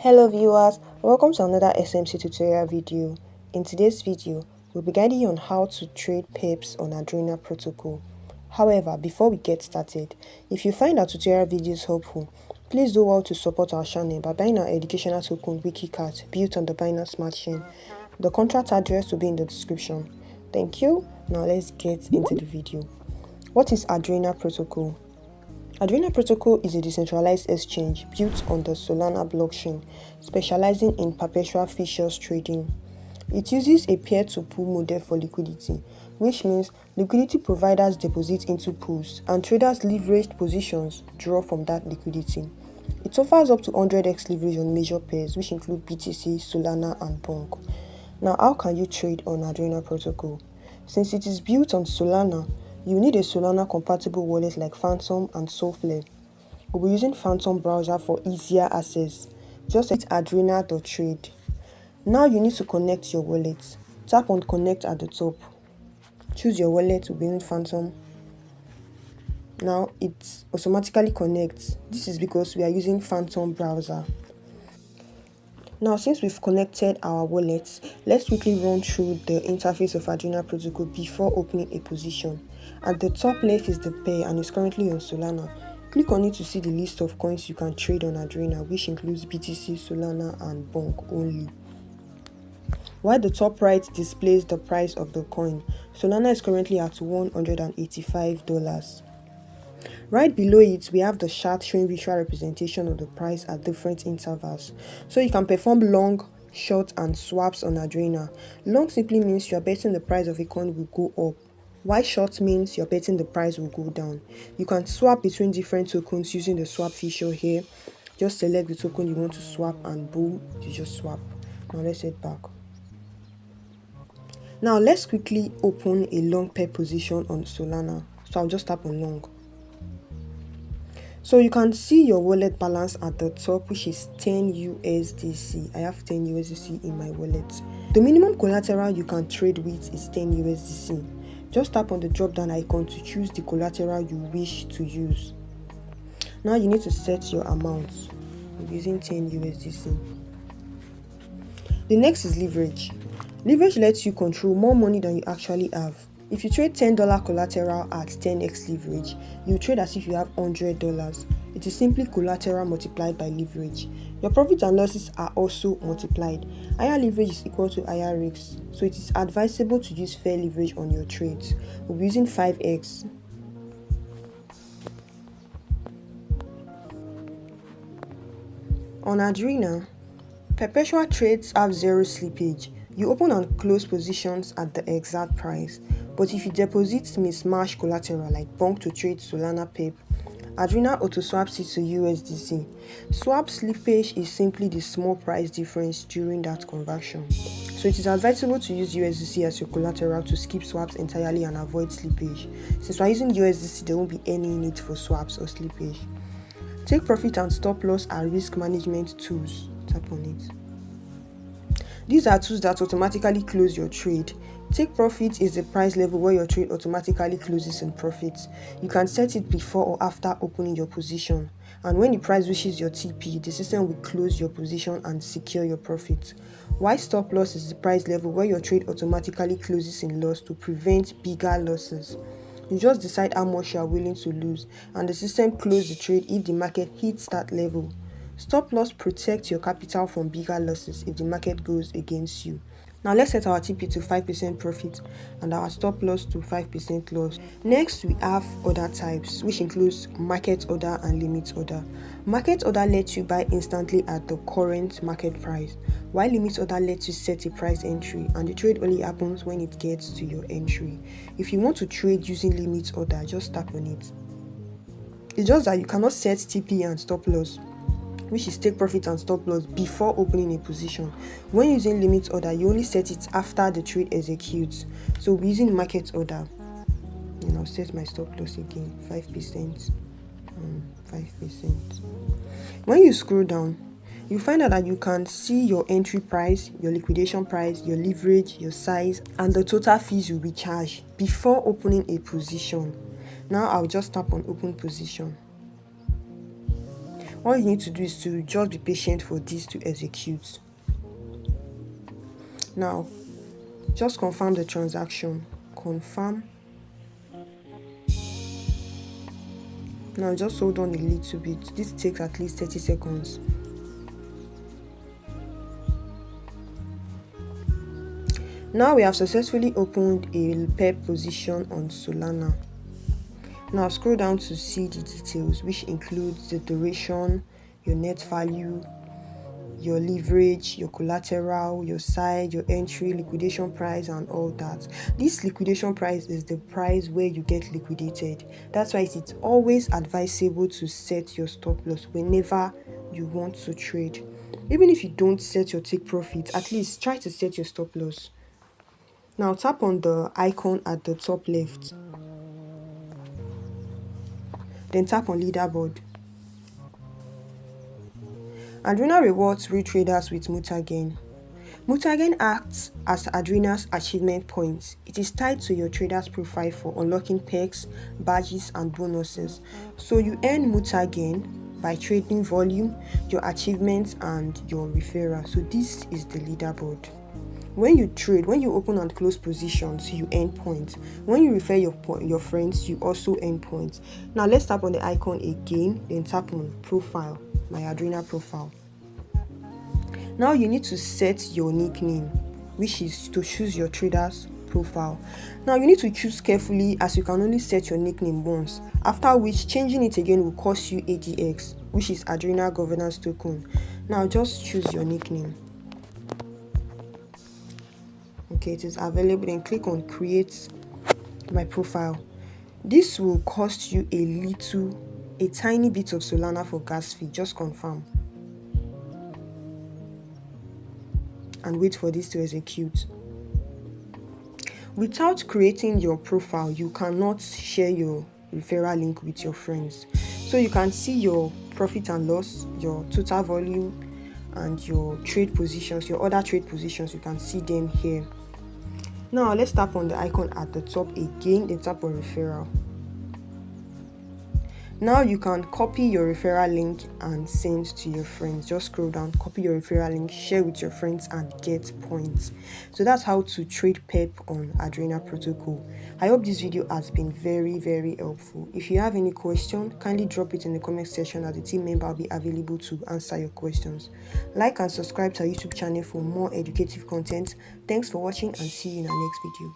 Hello viewers, welcome to another SMC tutorial video. In today's video, we'll be guiding you on how to trade Perps on Adrena Protocol. However, before we get started, if you find our tutorial videos helpful, please do well to support our channel by buying our educational token Wiki Cat built on the Binance Smart Chain. The contract address will be in the description. Thank you. Now let's get into the video. What is Adrena Protocol? Adrena Protocol is a decentralized exchange built on the Solana blockchain, specializing in perpetual futures trading. It uses a peer-to-pool model for liquidity, which means liquidity providers deposit into pools and traders leveraged positions draw from that liquidity. It offers up to 100x leverage on major pairs, which include BTC, Solana, and BONK. Now, how can you trade on Adrena Protocol? Since it is built on Solana, you need a Solana-compatible wallet like Phantom and Solflare. We'll be using Phantom browser for easier access. Just hit adrena.trade. Now you need to connect your wallet. Tap on connect at the top. Choose your wallet, we'll be using Phantom. Now it automatically connects. This is because we are using Phantom browser. Now, since we've connected our wallets, let's quickly run through the interface of Adrena Protocol before opening a position. At the top left is the pair and is currently on Solana. Click on it to see the list of coins you can trade on Adrena, which includes BTC, Solana, and BONK only. While the top right displays the price of the coin, Solana is currently at $185. Right below it, we have the chart showing visual representation of the price at different intervals. So you can perform long, short, and swaps on Adrena. Long simply means you are betting the price of a coin will go up, while short means you're betting the price will go down. You can swap between different tokens using the swap feature here. Just select the token you want to swap and boom, you just swap. Now let's head back. Now let's quickly open a long pair position on Solana. So I'll just tap on long. So you can see your wallet balance at the top, which is 10 USDC. I have 10 USDC in my wallet. The minimum collateral you can trade with is 10 USDC. Just tap on the drop down icon to choose the collateral you wish to use. Now you need to set your amount. I'm using 10 USDC. The next is leverage. Leverage lets you control more money than you actually have. If you trade $10 collateral at 10x leverage, you trade as if you have $100. It is simply collateral multiplied by leverage. Your profits and losses are also multiplied. Higher leverage is equal to higher risks, so it is advisable to use fair leverage on your trades. We'll be using 5x. On Adrena, perpetual trades have zero slippage. You open and close positions at the exact price. But if you deposit mismatched collateral like BONK to trade Solana Perp, Adrena auto-swaps it to USDC. Swap slippage is simply the small price difference during that conversion. So it is advisable to use USDC as your collateral to skip swaps entirely and avoid slippage. Since we're using USDC, there won't be any need for swaps or slippage. Take profit and stop loss are risk management tools. Tap on it. These are tools that automatically close your trade. Take profit is the price level where your trade automatically closes in profits. You can set it before or after opening your position. And when the price reaches your TP, the system will close your position and secure your profit. While stop loss is the price level where your trade automatically closes in loss to prevent bigger losses. You just decide how much you are willing to lose, and the system closes the trade if the market hits that level. Stop loss protects your capital from bigger losses if the market goes against you. Now let's set our TP to 5% profit and our stop loss to 5% loss. Next, we have order types, which includes market order and limit order. Market order lets you buy instantly at the current market price, while limit order lets you set a price entry, and the trade only happens when it gets to your entry. If you want to trade using limit order, just tap on it. It's just that you cannot set TP and stop loss, which is take profit and stop loss, before opening a position. When using limit order, you only set it after the trade executes. So we're using market order. And I'll set my stop loss again, 5%, 5%. When you scroll down, you find out that you can see your entry price, your liquidation price, your leverage, your size, and the total fees you'll be charged before opening a position. Now I'll just tap on open position. All you need to do is to just be patient for this to execute. Now, just confirm the transaction. Confirm. Now just hold on a little bit. This takes at least 30 seconds. Now we have successfully opened a PEP position on Solana. Now scroll down to see the details, which includes the duration, your net value, your leverage, your collateral, your size, your entry, liquidation price, and all that. This liquidation price is the price where you get liquidated. That's why it's always advisable to set your stop loss whenever you want to trade. Even if you don't set your take profit, at least try to set your stop loss. Now tap on the icon at the top left. Then tap on Leaderboard. Adrena rewards retraders with Mutagen. Mutagen acts as Adrena's achievement points. It is tied to your trader's profile for unlocking perks, badges, and bonuses. So you earn Mutagen by trading volume, your achievements, and your referral. So this is the leaderboard. When you trade, when you open and close positions, you earn points. When you refer your friends, you also earn points. Now let's tap on the icon again, then tap on profile, my Adrena profile. Now you need to set your nickname, which is to choose your trader's profile. Now you need to choose carefully, as you can only set your nickname once, after which changing it again will cost you AGX, which is Adrena Governance Token. Now just choose your nickname. Okay, it is available. Then click on create my profile. This will cost you a tiny bit of Solana for gas fee. Just confirm and wait for this to execute. Without creating your profile, you cannot share your referral link with your friends. So you can see your profit and loss, your total volume, and your trade positions, your other trade positions. You can see them here. Now let's tap on the icon at the top again, then tap on referral. Now you can copy your referral link and send to your friends. Just scroll down, copy your referral link, share with your friends, and get points. So that's how to trade PEP on Adrena Protocol. I hope this video has been very, very helpful. If you have any question, kindly drop it in the comment section, as the team member will be available to answer your questions. Like and subscribe to our YouTube channel for more educative content. Thanks for watching, and see you in our next video.